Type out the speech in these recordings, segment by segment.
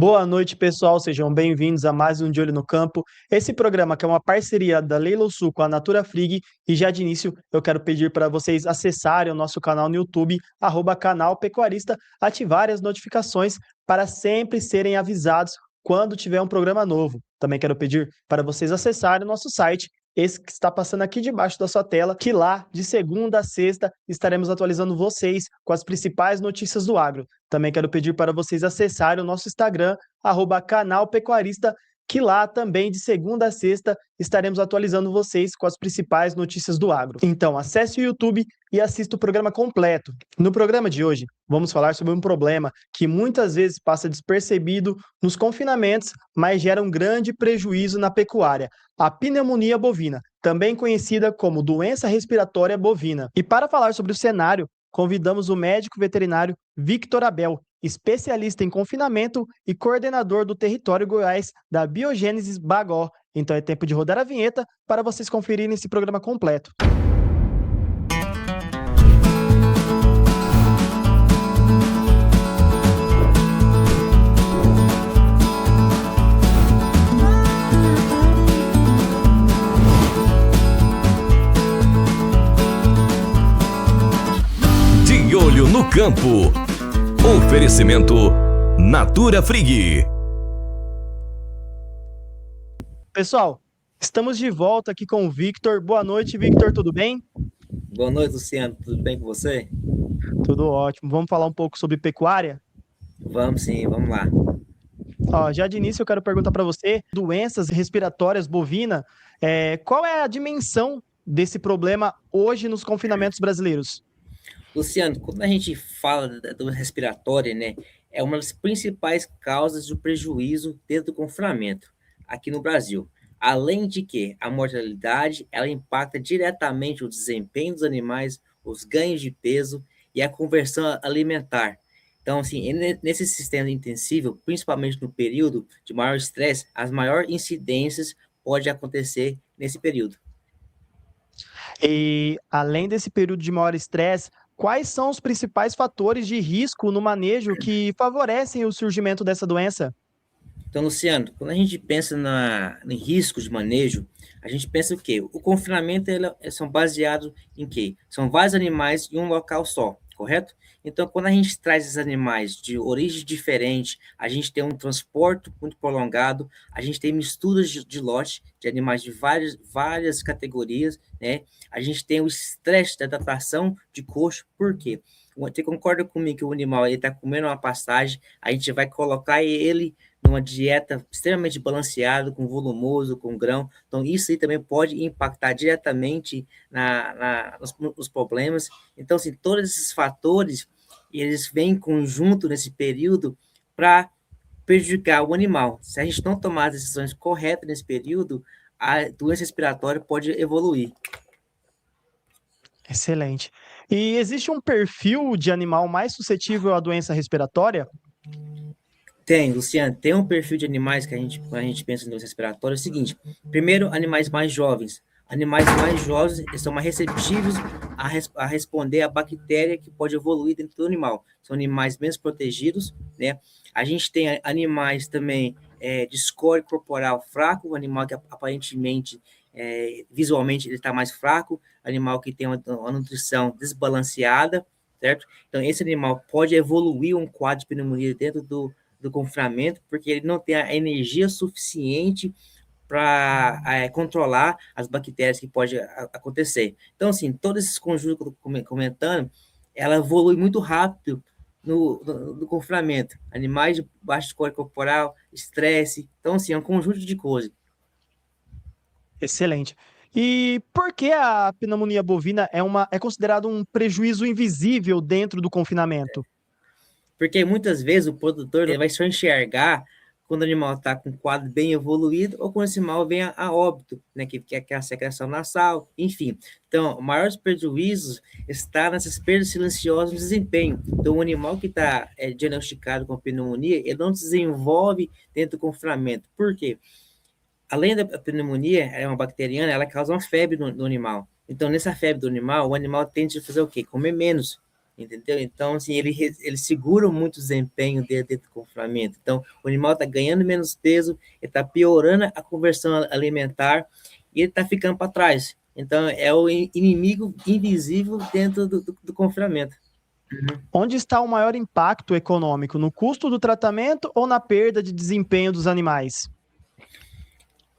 Boa noite, pessoal. Sejam bem-vindos a mais um De Olho no Campo. Esse programa que é uma parceria da Leila Sul com a Natura Frig. E já de início, eu quero pedir para vocês acessarem o nosso canal no YouTube, @canal Pecuarista, ativarem as notificações para sempre serem avisados quando tiver um programa novo. Também quero pedir para vocês acessarem o nosso site, esse que está passando aqui debaixo da sua tela, que lá, de segunda a sexta, estaremos atualizando vocês com as principais notícias do agro. Também quero pedir para vocês acessarem o nosso Instagram, @canal Pecuarista, que lá também de segunda a sexta estaremos atualizando vocês com as principais notícias do agro. Então, acesse o YouTube e assista o programa completo. No programa de hoje, vamos falar sobre um problema que muitas vezes passa despercebido nos confinamentos, mas gera um grande prejuízo na pecuária: a pneumonia bovina, também conhecida como doença respiratória bovina. E para falar sobre o cenário, convidamos o médico veterinário Victor Abel, especialista em confinamento e coordenador do Território Goiás da Biogênesis Bagó. Então é tempo de rodar a vinheta para vocês conferirem esse programa completo. De Olho no Campo. Oferecimento Natura Frig. Pessoal, estamos de volta aqui com o Victor. Boa noite, Victor, tudo bem? Boa noite, Luciano. Tudo bem com você? Tudo ótimo. Vamos falar um pouco sobre pecuária? Vamos sim, vamos lá. Já de início eu quero perguntar para você, doenças respiratórias bovina, qual é a dimensão desse problema hoje nos confinamentos brasileiros? Luciano, quando a gente fala do respiratório, né, é uma das principais causas do prejuízo dentro do confinamento aqui no Brasil. Além de que a mortalidade, ela impacta diretamente o desempenho dos animais, os ganhos de peso e a conversão alimentar. Então, assim, nesse sistema intensivo, principalmente no período de maior estresse, as maiores incidências podem acontecer nesse período. E além desse período de maior estresse, quais são os principais fatores de risco no manejo que favorecem o surgimento dessa doença? Então, Luciano, quando a gente pensa em risco de manejo, a gente pensa o quê? O confinamento são baseados em quê? São vários animais em um local só, correto? Então, quando a gente traz esses animais de origem diferente, a gente tem um transporte muito prolongado, a gente tem misturas de lote de animais de várias categorias, né? A gente tem o estresse da adaptação de coxo, por quê? Você concorda comigo que o animal está comendo uma pastagem, a gente vai colocar ele numa dieta extremamente balanceada, com volumoso, com grão. Então, isso aí também pode impactar diretamente nos problemas. Então, assim, todos esses fatores, eles vêm em conjunto nesse período para prejudicar o animal. Se a gente não tomar as decisões corretas nesse período, a doença respiratória pode evoluir. Excelente. E existe um perfil de animal mais suscetível à doença respiratória? Tem, Luciano, tem um perfil de animais que quando a gente pensa em doença respiratória, é o seguinte: primeiro, animais mais jovens. Animais mais jovens eles são mais receptivos a responder à bactéria que pode evoluir dentro do animal. São animais menos protegidos, né? A gente tem animais também de score corporal fraco, um animal que aparentemente, visualmente, ele está mais fraco, animal que tem uma nutrição desbalanceada, certo? Então, esse animal pode evoluir um quadro de pneumonia dentro do confinamento, porque ele não tem a energia suficiente para controlar as bactérias que pode acontecer. Então, assim, todos esses conjuntos que eu estou comentando, ela evolui muito rápido no confinamento. Animais de baixo score corporal, estresse. Então, assim, é um conjunto de coisas. Excelente. E por que a pneumonia bovina é considerado um prejuízo invisível dentro do confinamento? Porque muitas vezes o produtor ele vai só enxergar quando o animal está com um quadro bem evoluído ou quando esse animal vem a óbito, né, que é a secreção nasal, enfim. Então, o maior prejuízo está nessas perdas silenciosas no desempenho. Então, o animal que está diagnosticado com pneumonia, ele não desenvolve dentro do confinamento. Por quê? Além da pneumonia, é uma bacteriana, ela causa uma febre no animal. Então, nessa febre do animal, o animal tende a fazer o quê? Comer menos. entendeu? Então, assim, ele segura muito o desempenho dele dentro do confinamento. Então, o animal está ganhando menos peso, ele está piorando a conversão alimentar e ele está ficando para trás. Então, é o inimigo invisível dentro do confinamento. Onde está o maior impacto econômico? No custo do tratamento ou na perda de desempenho dos animais?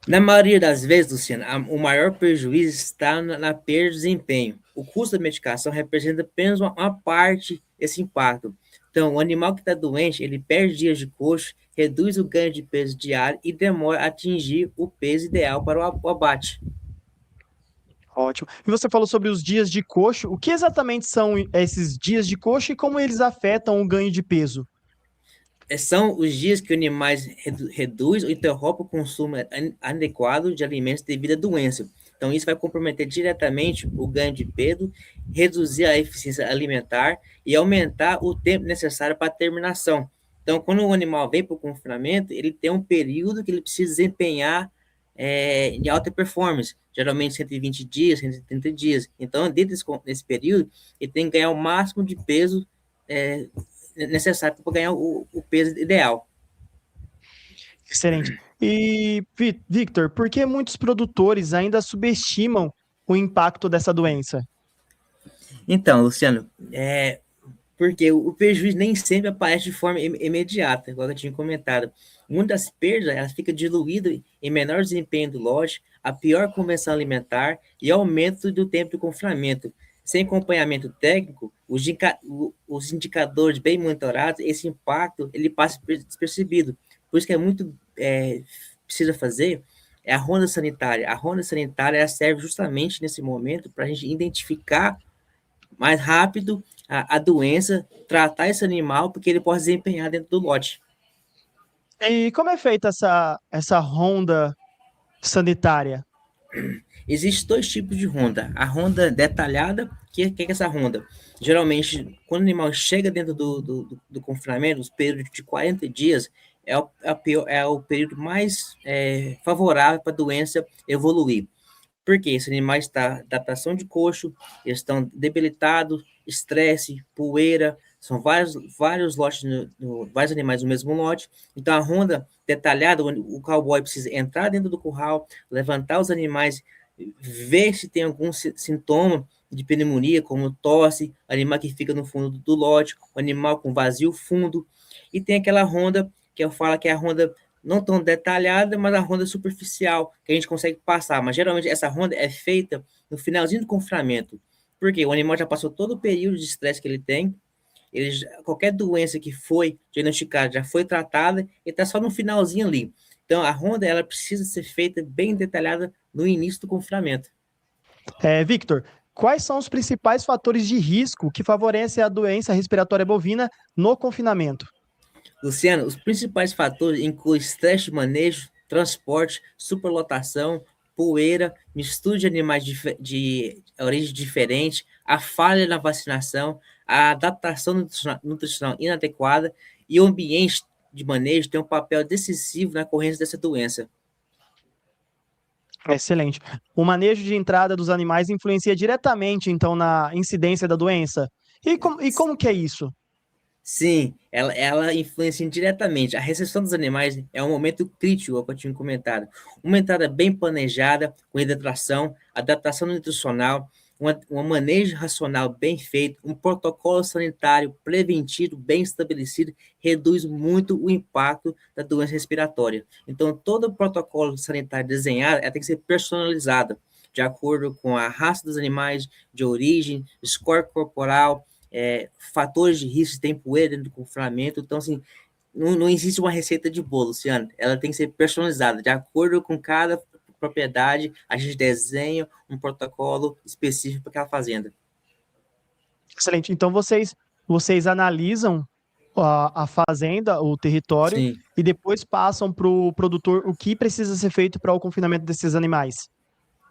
Na maioria das vezes, Luciano, o maior prejuízo está na perda de desempenho. O custo da medicação representa apenas uma parte desse impacto. Então, o animal que está doente, ele perde dias de coxo, reduz o ganho de peso diário e demora a atingir o peso ideal para o abate. Ótimo. E você falou sobre os dias de coxo. O que exatamente são esses dias de coxo e como eles afetam o ganho de peso? São os dias que o animal reduz ou interrompe o consumo adequado de alimentos devido à doença. Então, isso vai comprometer diretamente o ganho de peso, reduzir a eficiência alimentar e aumentar o tempo necessário para a terminação. Então, quando o animal vem para o confinamento, ele tem um período que ele precisa desempenhar em alta performance, geralmente 120 dias, 130 dias. Então, dentro desse período, ele tem que ganhar o máximo de peso necessário para ganhar o peso ideal. Excelente. E, Victor, por que muitos produtores ainda subestimam o impacto dessa doença? Então, Luciano, porque o prejuízo nem sempre aparece de forma imediata, igual eu tinha comentado. Muitas perdas, elas ficam diluídas em menor desempenho do lote, a pior conversão alimentar e aumento do tempo de confinamento. Sem acompanhamento técnico, os indicadores bem monitorados, esse impacto ele passa despercebido. Por isso que é muito precisa fazer é a ronda sanitária. A ronda sanitária ela serve justamente nesse momento para a gente identificar mais rápido a doença, tratar esse animal, porque ele pode desempenhar dentro do lote. E como é feita essa ronda sanitária? Existem dois tipos de ronda. A ronda detalhada, que é essa ronda? Geralmente, quando o animal chega dentro do confinamento, os períodos de 40 dias, é o período mais favorável para a doença evoluir. Porque esse animal está em adaptação de coxo, eles estão debilitados, estresse, poeira, são vários lotes, vários animais no mesmo lote. Então, a ronda detalhada, o cowboy precisa entrar dentro do curral, levantar os animais, ver se tem algum sintoma de pneumonia, como tosse, animal que fica no fundo do lote, o animal com vazio fundo, e tem aquela ronda que eu falo que é a ronda não tão detalhada, mas a ronda superficial, que a gente consegue passar. Mas geralmente essa ronda é feita no finalzinho do confinamento. Porque o animal já passou todo o período de estresse que ele tem, qualquer doença que foi diagnosticada já foi tratada, e está só no finalzinho ali. Então, a ronda ela precisa ser feita bem detalhada no início do confinamento. Victor, quais são os principais fatores de risco que favorecem a doença respiratória bovina no confinamento? Luciano, os principais fatores incluem estresse de manejo, transporte, superlotação, poeira, mistura de animais de origem diferente, a falha na vacinação, a adaptação nutricional inadequada e o ambiente de manejo tem um papel decisivo na ocorrência dessa doença. Excelente. O manejo de entrada dos animais influencia diretamente, então, na incidência da doença? E como que é isso? Sim, ela influencia diretamente. A recepção dos animais é um momento crítico, como eu tinha comentado. Uma entrada bem planejada, com hidratação, adaptação nutricional, um manejo racional bem feito, um protocolo sanitário preventivo bem estabelecido, reduz muito o impacto da doença respiratória. Então, todo o protocolo sanitário desenhado tem que ser personalizado, de acordo com a raça dos animais, de origem, score corporal, fatores de risco, tem poeira dentro do confinamento. Então, assim, não existe uma receita de bolo, Luciano. Ela tem que ser personalizada, de acordo com cada propriedade, a gente desenha um protocolo específico para aquela fazenda. Excelente. Então, vocês analisam a fazenda, o território, Sim. E depois passam para o produtor o que precisa ser feito para o confinamento desses animais.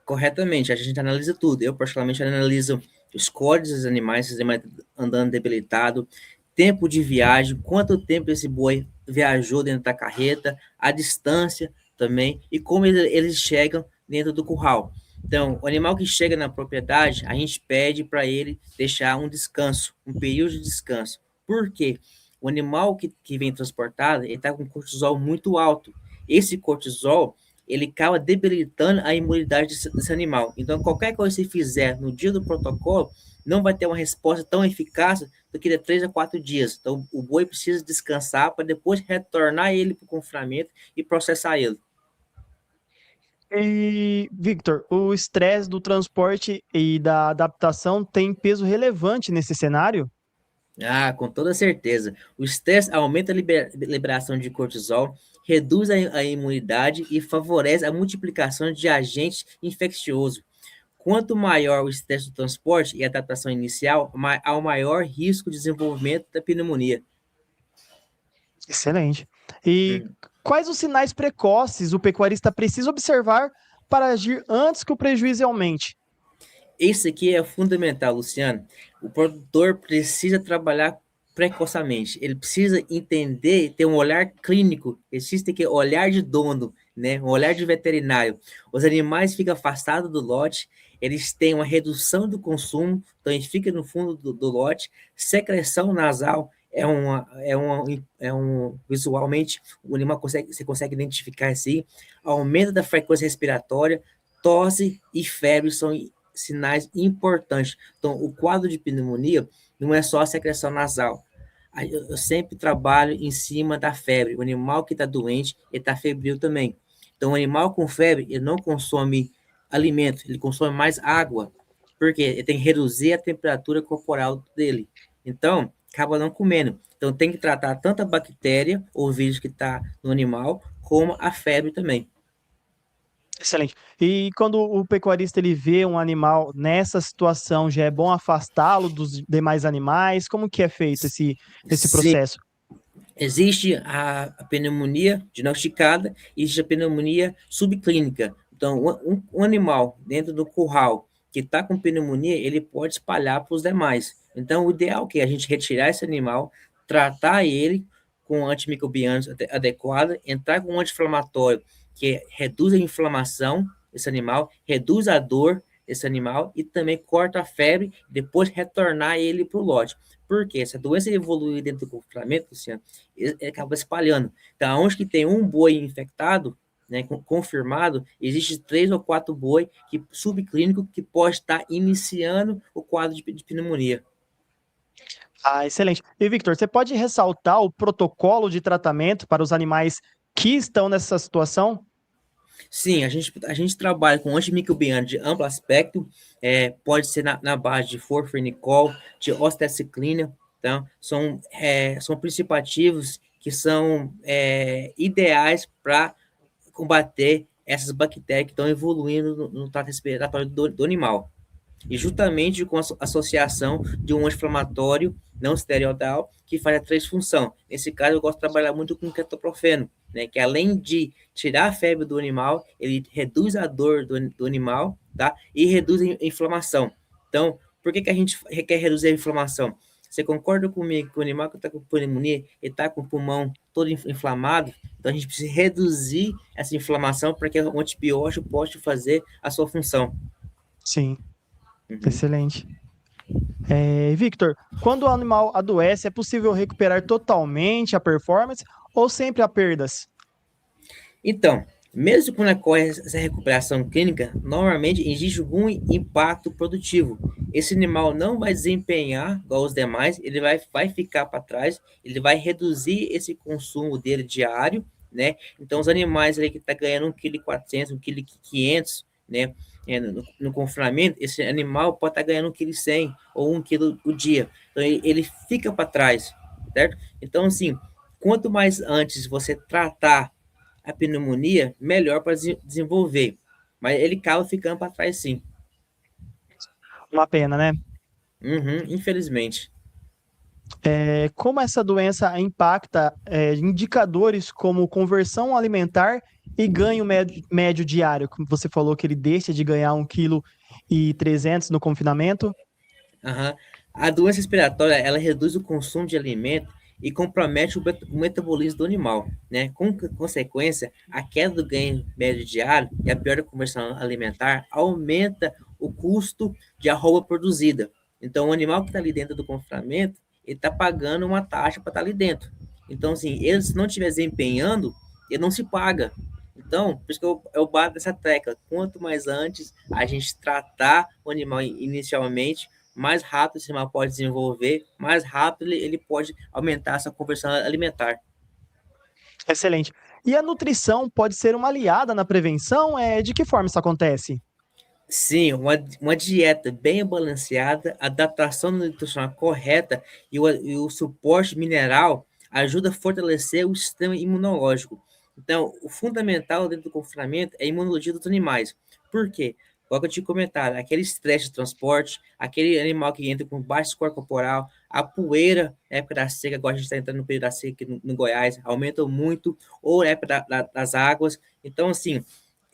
Corretamente, a gente analisa tudo. Eu, particularmente, analiso os códigos dos animais, se os animais andando debilitado, tempo de viagem, quanto tempo esse boi viajou dentro da carreta, a distância também, e como eles chegam dentro do curral. Então, o animal que chega na propriedade, a gente pede para ele deixar um descanso, um período de descanso. Por quê? O animal que vem transportado, ele está com cortisol muito alto. Esse cortisol, ele acaba debilitando a imunidade desse animal. Então, qualquer coisa que você fizer no dia do protocolo, não vai ter uma resposta tão eficaz do que de 3 a 4 dias. Então, o boi precisa descansar para depois retornar ele para o confinamento e processar ele. E, Victor, o estresse do transporte e da adaptação tem peso relevante nesse cenário? Ah, com toda certeza. O estresse aumenta a liberação de cortisol, reduz a imunidade e favorece a multiplicação de agentes infecciosos. Quanto maior o estresse do transporte e a adaptação inicial, há o maior risco de desenvolvimento da pneumonia. Excelente. E Hum. quais os sinais precoces o pecuarista precisa observar para agir antes que o prejuízo aumente? Isso aqui é fundamental, Luciano. O produtor precisa trabalhar precocemente. Ele precisa entender, ter um olhar clínico. Existe que olhar de dono, né? Um olhar de veterinário. Os animais ficam afastados do lote, eles têm uma redução do consumo, então ele fica no fundo do lote. Secreção nasal visualmente, o animal você consegue identificar assim. Aumento da frequência respiratória, tosse e febre são sinais importantes. Então, o quadro de pneumonia não é só a secreção nasal. Eu sempre trabalho em cima da febre. O animal que está doente, ele está febril também. Então, o animal com febre, ele não consome alimento, ele consome mais água. Porque ele tem que reduzir a temperatura corporal dele. Então, acaba não comendo. Então, tem que tratar tanto a bactéria ou vírus que está no animal, como a febre também. Excelente. E quando o pecuarista ele vê um animal nessa situação, já é bom afastá-lo dos demais animais? Como que é feito esse Sim, processo? existe a pneumonia diagnosticada e existe a pneumonia subclínica. Então, um animal dentro do curral que está com pneumonia, ele pode espalhar para os demais. Então, o ideal é a gente retirar esse animal, tratar ele com antimicrobianos adequado, entrar com um anti-inflamatório que reduz a inflamação desse animal, reduz a dor desse animal e também corta a febre, depois retornar ele para o lote. Porque essa doença evolui dentro do confinamento, Luciano, acaba espalhando. Então, onde que tem um boi infectado, né, confirmado, existe 3 ou 4 boi subclínico que pode estar iniciando o quadro de pneumonia. Ah, excelente. E, Victor, você pode ressaltar o protocolo de tratamento para os animais que estão nessa situação? Sim, a gente trabalha com antimicrobiano de amplo aspecto, pode ser na base de forfenicol, de oxiteciclina, então, são princípios ativos que são ideais para combater essas bactérias que estão evoluindo no trato respiratório do animal. E justamente com a associação de um anti-inflamatório não esteroidal que faz a transfunção. Nesse caso, eu gosto de trabalhar muito com ketoprofeno, né, que além de tirar a febre do animal, ele reduz a dor do animal, tá? E reduz a inflamação. Então, por que a gente quer reduzir a inflamação? Você concorda comigo que o animal que está com pneumonia, ele está com o pulmão todo inflamado? Então, a gente precisa reduzir essa inflamação para que o antibiótico possa fazer a sua função. Sim, Uhum. excelente. Victor, quando o animal adoece, é possível recuperar totalmente a performance ou sempre há perdas? Então, mesmo quando ocorre essa recuperação clínica, normalmente existe algum impacto produtivo. Esse animal não vai desempenhar igual os demais, ele vai ficar para trás, ele vai reduzir esse consumo dele diário, né? Então, os animais ali que estão ganhando 1,4 kg, 1,5 kg, né? No confinamento, esse animal pode estar ganhando 1,1 kg ou 1 kg o dia. Então, ele fica para trás, certo? Então, assim, quanto mais antes você tratar a pneumonia, melhor para desenvolver. Mas ele acaba ficando para trás, sim. Uma pena, né? Uhum, infelizmente. Como essa doença impacta indicadores como conversão alimentar e ganho médio diário? Como você falou que ele deixa de ganhar 1,3 kg no confinamento. Uhum. A doença respiratória, ela reduz o consumo de alimento e compromete o metabolismo do animal, né? Com consequência, a queda do ganho médio diário e a pior da conversão alimentar aumenta o custo de arroba produzida. Então, o animal que está ali dentro do confinamento, ele está pagando uma taxa para estar ali dentro. Então, assim, ele se não estiver desempenhando, ele não se paga. Então, por isso que eu bato nessa tecla. Quanto mais antes a gente tratar o animal inicialmente, mais rápido esse animal pode desenvolver, mais rápido ele pode aumentar essa conversão alimentar. Excelente. E a nutrição pode ser uma aliada na prevenção? De que forma isso acontece? Sim, uma dieta bem balanceada, adaptação nutricional correta e o suporte mineral ajuda a fortalecer o sistema imunológico. Então, o fundamental dentro do confinamento é a imunologia dos animais. Por quê? Como eu te comentaram, aquele estresse de transporte, aquele animal que entra com baixo score corporal, a poeira, na época da seca, agora a gente está entrando no período da seca aqui no Goiás, aumenta muito, ou na época das águas. Então, assim,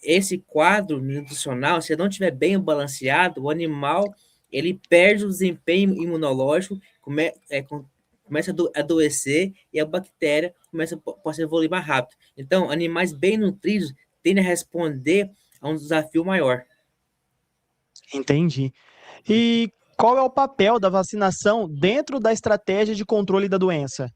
esse quadro nutricional, se não tiver bem balanceado, o animal ele perde o desempenho imunológico, começa a adoecer e a bactéria pode evoluir mais rápido. Então, animais bem nutridos tendem a responder a um desafio maior. Entendi. E qual é o papel da vacinação dentro da estratégia de controle da doença?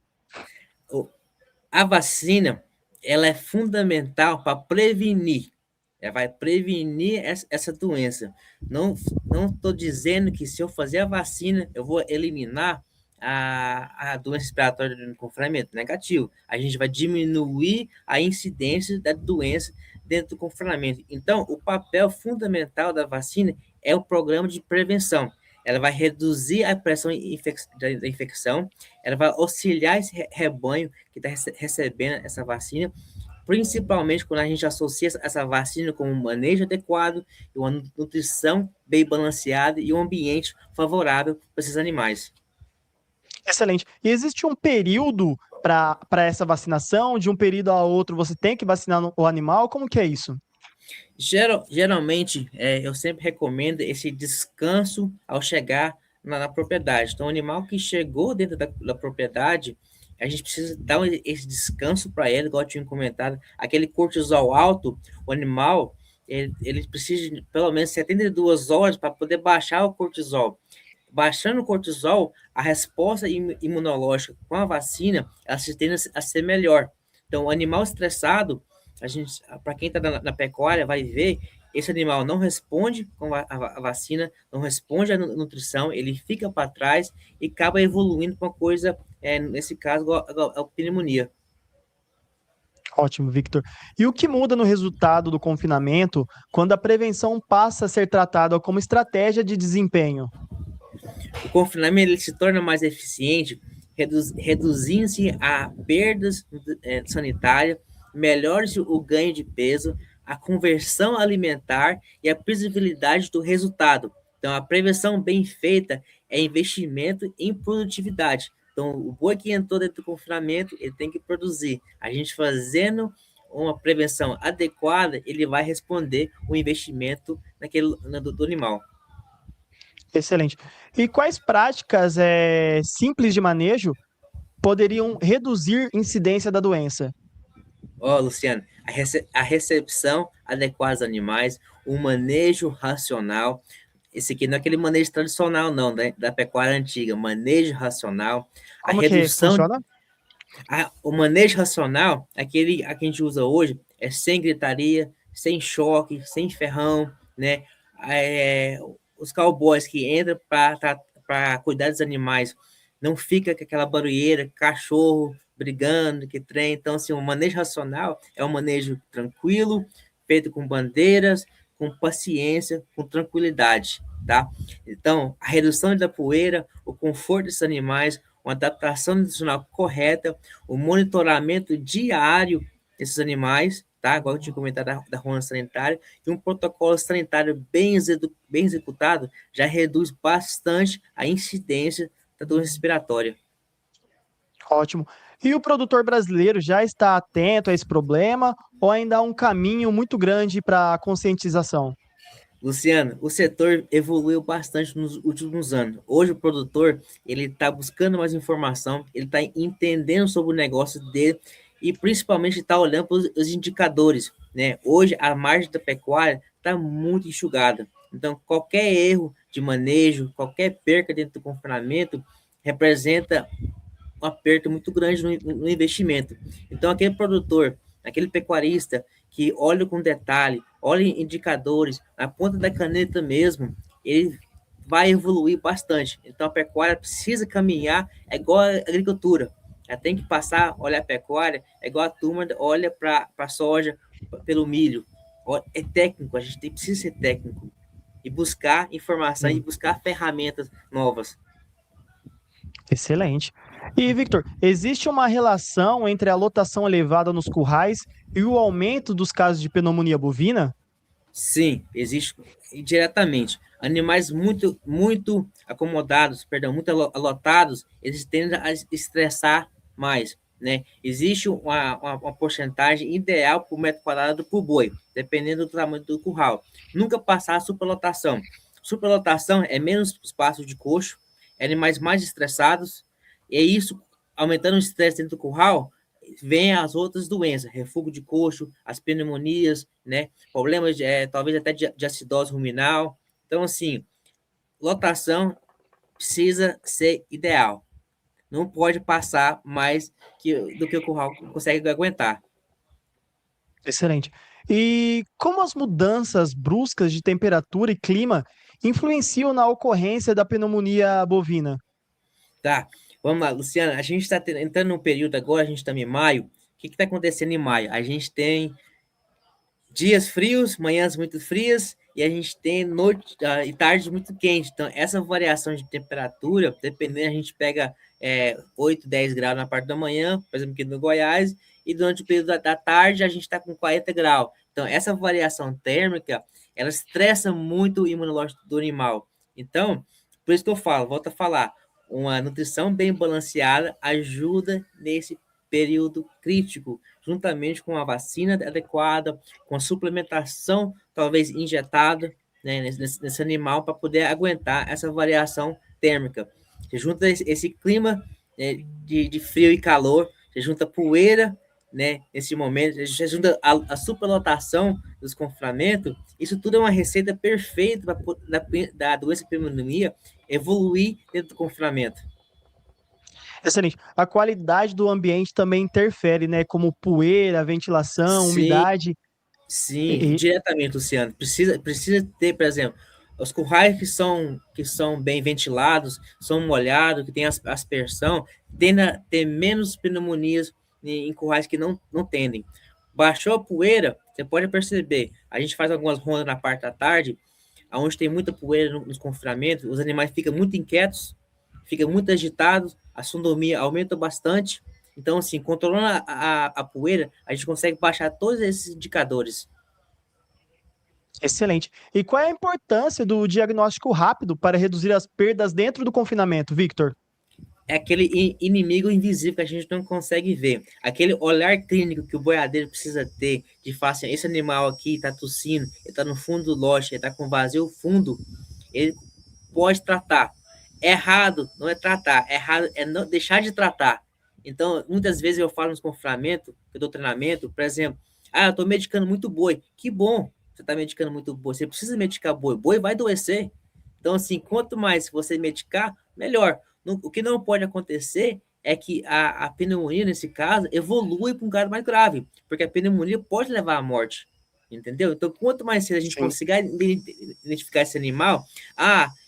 A vacina ela é fundamental para prevenir. Ela vai prevenir essa doença. Não estou dizendo que se eu fazer a vacina, eu vou eliminar a doença respiratória do confinamento. Negativo. A gente vai diminuir a incidência da doença dentro do confinamento. Então, o papel fundamental da vacina é o programa de prevenção. Ela vai reduzir a pressão da infecção, ela vai auxiliar esse rebanho que está recebendo essa vacina, principalmente quando a gente associa essa vacina com um manejo adequado, uma nutrição bem balanceada e um ambiente favorável para esses animais. Excelente. E existe um período para essa vacinação? De um período a outro você tem que vacinar o animal? Como que é isso? Geralmente, eu sempre recomendo esse descanso ao chegar na propriedade. Então, o animal que chegou dentro da propriedade, a gente precisa dar esse descanso para ele, igual eu tinha comentado. Aquele cortisol alto, o animal, ele precisa de pelo menos 72 horas para poder baixar o cortisol. Baixando o cortisol, a resposta imunológica com a vacina, ela se tende a ser melhor. Então, o animal estressado, para quem está na pecuária, vai ver, esse animal não responde com a vacina, não responde à nutrição, ele fica para trás e acaba evoluindo para uma coisa, nesse caso, a pneumonia. Ótimo, Victor. E o que muda no resultado do confinamento quando a prevenção passa a ser tratada como estratégia de desempenho? O confinamento ele se torna mais eficiente, reduzindo-se a perdas sanitárias, melhora-se o ganho de peso, a conversão alimentar e a previsibilidade do resultado. Então, a prevenção bem feita é investimento em produtividade. Então, o boi que entrou dentro do confinamento, ele tem que produzir. A gente fazendo uma prevenção adequada, ele vai responder o investimento do animal. Excelente. E quais práticas simples de manejo poderiam reduzir incidência da doença? Luciano, a recepção adequada dos animais, o manejo racional. Esse aqui não é aquele manejo tradicional, não, da pecuária antiga. Manejo racional. A Como que redução. funciona? O manejo racional, aquele a que a gente usa hoje, é sem gritaria, sem choque, sem ferrão, né? Os cowboys que entram para cuidar dos animais, não fica com aquela barulheira, cachorro brigando, que trem. Então, assim, o manejo racional é um manejo tranquilo, feito com bandeiras, com paciência, com tranquilidade, tá? Então, a redução da poeira, o conforto desses animais, uma adaptação nutricional correta, o monitoramento diário desses animais, tá? Igual eu tinha comentado da ronda sanitária, e um protocolo sanitário bem executado já reduz bastante a incidência da doença respiratória. Ótimo. E o produtor brasileiro já está atento a esse problema ou ainda há um caminho muito grande para a conscientização? Luciano, o setor evoluiu bastante nos últimos anos. Hoje o produtor ele está buscando mais informação, ele está entendendo sobre o negócio dele e principalmente está olhando para os indicadores, né? Hoje a margem da pecuária está muito enxugada. Então qualquer erro de manejo, qualquer perca dentro do confinamento representa um aperto muito grande no investimento. Então, aquele produtor, aquele pecuarista que olha com detalhe, olha indicadores, na ponta da caneta mesmo, ele vai evoluir bastante. Então, a pecuária precisa caminhar, é igual a agricultura. Ela tem que passar, olhar a pecuária, é igual a turma olha para a soja, pelo milho. É técnico, a gente precisa ser técnico e buscar informação e buscar ferramentas novas. Excelente. E, Victor, existe uma relação entre a lotação elevada nos currais e o aumento dos casos de pneumonia bovina? Sim, existe diretamente. Animais muito acomodados, perdão, muito alotados, eles tendem a estressar mais, né? Existe uma porcentagem ideal por metro quadrado por boi, dependendo do tamanho do curral. Nunca passar a superlotação. Superlotação é menos espaço de coxo, animais mais estressados, e isso, aumentando o estresse dentro do curral, vem as outras doenças, refluxo de coxo, as pneumonias, né? Problemas talvez até de acidose ruminal. Então, assim, lotação precisa ser ideal. Não pode passar mais do que o curral consegue aguentar. Excelente. E como as mudanças bruscas de temperatura e clima influenciam na ocorrência da pneumonia bovina? Tá, vamos lá, Luciana. A gente está entrando num período agora, a gente está em maio. O que está acontecendo em maio? A gente tem dias frios, manhãs muito frias, e a gente tem noite e tardes muito quentes. Então, essa variação de temperatura, dependendo, a gente pega 8, 10 graus na parte da manhã, por exemplo, aqui no Goiás, e durante o período da tarde a gente está com 40 graus. Então, essa variação térmica, ela estressa muito o imunológico do animal. Então, por isso que eu falo, volto a falar, uma nutrição bem balanceada ajuda nesse período crítico, juntamente com a vacina adequada, com a suplementação, talvez injetada, né, nesse animal, para poder aguentar essa variação térmica. Você junta esse clima, né, de frio e calor, você junta poeira, né, nesse momento, você junta a superlotação dos confinamentos, isso tudo é uma receita perfeita da doença pneumonia evoluir dentro do confinamento. Excelente. A qualidade do ambiente também interfere, né? Como poeira, ventilação, Sim, umidade. sim, diretamente, Luciano. Precisa ter, por exemplo, os currais que são bem ventilados, são molhados, que tem aspersão, tendem a ter menos pneumonias em currais que não tendem. Baixou a poeira, você pode perceber. A gente faz algumas rondas na parte da tarde, onde tem muita poeira nos confinamentos, os animais ficam muito inquietos, ficam muito agitados, a sonomia aumenta bastante. Então, assim, controlando a poeira, a gente consegue baixar todos esses indicadores. Excelente. E qual é a importância do diagnóstico rápido para reduzir as perdas dentro do confinamento, Victor? É aquele inimigo invisível que a gente não consegue ver. Aquele olhar clínico que o boiadeiro precisa ter, de falar assim, esse animal aqui está tossindo, ele está no fundo do lote, ele está com vazio fundo, ele pode tratar. Errado não é tratar, errado é não deixar de tratar. Então, muitas vezes eu falo nos confinamentos, eu dou treinamento, por exemplo, eu estou medicando muito boi. Que bom, você está medicando muito boi. Você precisa medicar boi. Boi vai adoecer. Então, assim, quanto mais você medicar, melhor. O que não pode acontecer é que a pneumonia, nesse caso, evolui para um caso mais grave, porque a pneumonia pode levar à morte. Entendeu? Então, quanto mais cedo a gente conseguir identificar esse animal,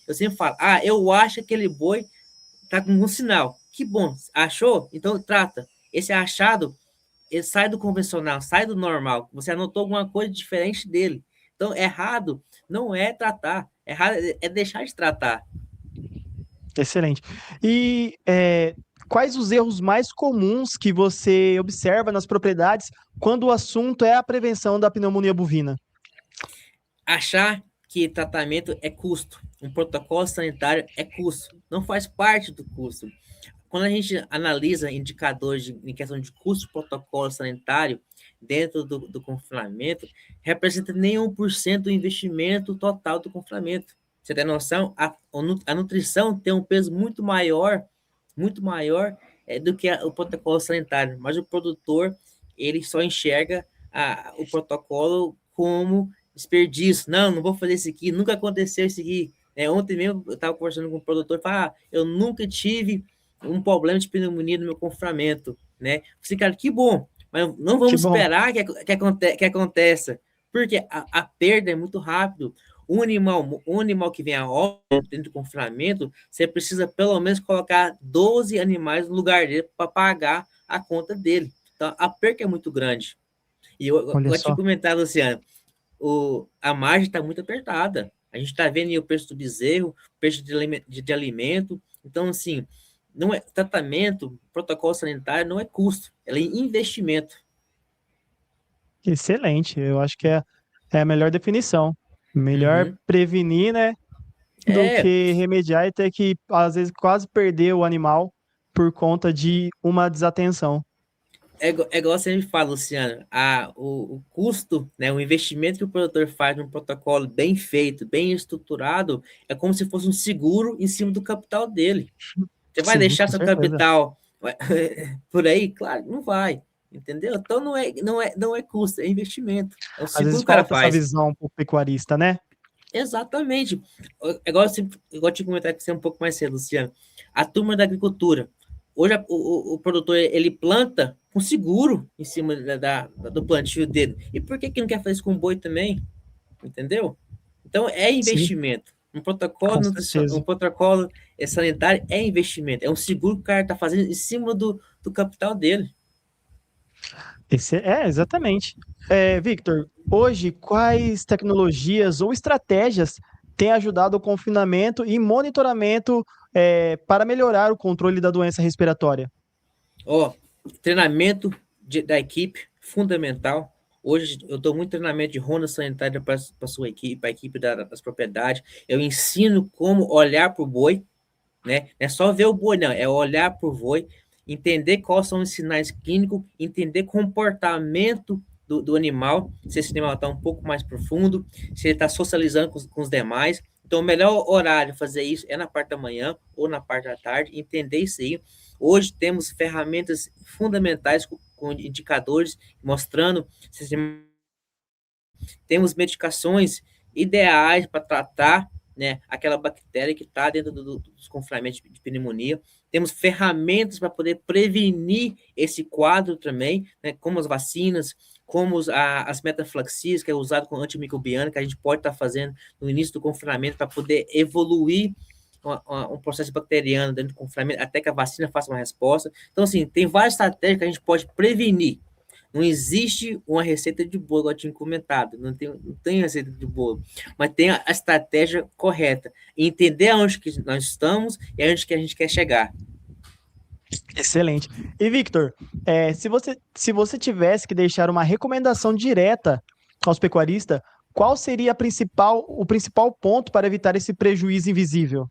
eu sempre falo, eu acho que aquele boi tá com um sinal. Que bom, achou? Então trata. Esse achado, ele sai do convencional, sai do normal. Você anotou alguma coisa diferente dele. Então, errado não é tratar, errado é deixar de tratar. Excelente. E quais os erros mais comuns que você observa nas propriedades quando o assunto é a prevenção da pneumonia bovina? Achar que tratamento é custo, um protocolo sanitário é custo, não faz parte do custo. Quando a gente analisa indicadores em questão de custo protocolo sanitário, dentro do confinamento representa nem 1% do investimento total do confinamento. Você tem noção? A nutrição tem um peso muito maior do que o protocolo sanitário, mas o produtor ele só enxerga o protocolo como desperdício. Não vou fazer isso aqui, nunca aconteceu isso aqui. Ontem mesmo eu estava conversando com o produtor e falei, eu nunca tive um problema de pneumonia no meu confinamento, né? Eu falei, cara, que bom, mas não vamos esperar que aconteça, porque a perda é muito rápido. Um animal que vem a óbito dentro do confinamento, você precisa pelo menos colocar 12 animais no lugar dele para pagar a conta dele. Então, a perca é muito grande. E eu vou te comentar, Luciano, a margem está muito apertada. A gente está vendo aí o preço do bezerro, o preço de alimento. Então, assim, não é tratamento, protocolo sanitário não é custo, é investimento. Excelente, eu acho que é a melhor definição. Melhor prevenir, né, do que remediar e ter que, às vezes, quase perder o animal por conta de uma desatenção. É igual você me fala, Luciano, o custo, né, o investimento que o produtor faz num protocolo bem feito, bem estruturado, é como se fosse um seguro em cima do capital dele. Você vai deixar seu capital por aí? Claro, não vai. Entendeu? Então não é custo, é investimento. É o seguro. Às vezes falta essa visão para o pecuarista, né? Exatamente. Igual eu te comentar com você um pouco mais cedo, Luciano. A turma da agricultura. Hoje o produtor ele planta com seguro em cima do plantio dele. E por que não quer fazer isso com boi também? Entendeu? Então é investimento. Sim. Um protocolo sanitário é investimento. É um seguro que o cara está fazendo em cima do capital dele. Exatamente. Victor, hoje, quais tecnologias ou estratégias têm ajudado o confinamento e monitoramento para melhorar o controle da doença respiratória? Treinamento da equipe, fundamental. Hoje eu dou muito treinamento de ronda sanitária para a sua equipe, para a equipe das propriedades. Eu ensino como olhar para o boi, né? Não é só ver o boi, não, é olhar para o boi, entender quais são os sinais clínicos, entender comportamento do animal, se esse animal está um pouco mais profundo, se ele está socializando com os demais. Então, o melhor horário de fazer isso é na parte da manhã ou na parte da tarde, entender isso aí. Hoje temos ferramentas fundamentais com indicadores mostrando se temos medicações ideais para tratar, né, aquela bactéria que está dentro dos confinamentos de pneumonia. Temos ferramentas para poder prevenir esse quadro também, né, como as vacinas, como as metaflaxias, que é usado com antimicrobiano, que a gente pode estar fazendo no início do confinamento para poder evoluir um processo bacteriano dentro do confinamento, até que a vacina faça uma resposta. Então, assim, tem várias estratégias que a gente pode prevenir. Não existe uma receita de bolo, igual eu tinha comentado, não tem receita de bolo, mas tem a estratégia correta, entender aonde que nós estamos e aonde que a gente quer chegar. Excelente. E, Victor, se você tivesse que deixar uma recomendação direta aos pecuaristas, qual seria o principal ponto para evitar esse prejuízo invisível?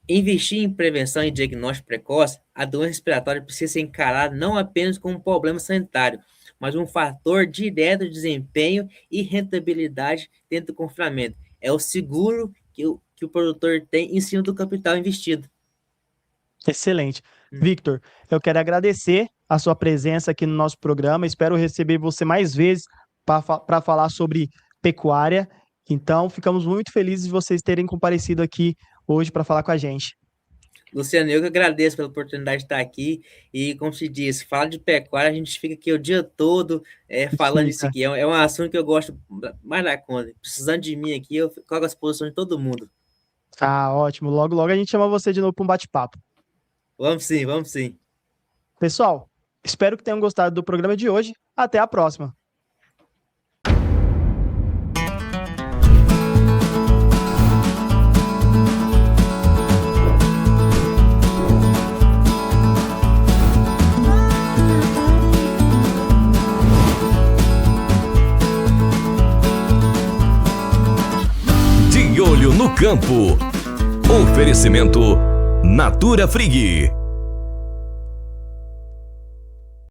Investir em prevenção e diagnóstico precoce, a doença respiratória precisa ser encarada não apenas como um problema sanitário, mas um fator direto de desempenho e rentabilidade dentro do confinamento. É o seguro que o produtor tem em cima do capital investido. Excelente. Victor, eu quero agradecer a sua presença aqui no nosso programa. Espero receber você mais vezes para falar sobre pecuária. Então, ficamos muito felizes de vocês terem comparecido aqui hoje para falar com a gente. Luciano, eu que agradeço pela oportunidade de estar aqui e, como se diz, falar de pecuária, a gente fica aqui o dia todo falando isso aqui. É um assunto que eu gosto mais da conta. Precisando de mim aqui, eu coloco as posições de todo mundo. Ah, ótimo. Logo, logo a gente chama você de novo para um bate-papo. Vamos sim. Pessoal, espero que tenham gostado do programa de hoje. Até a próxima. De olho no campo. Oferecimento Natura Frig.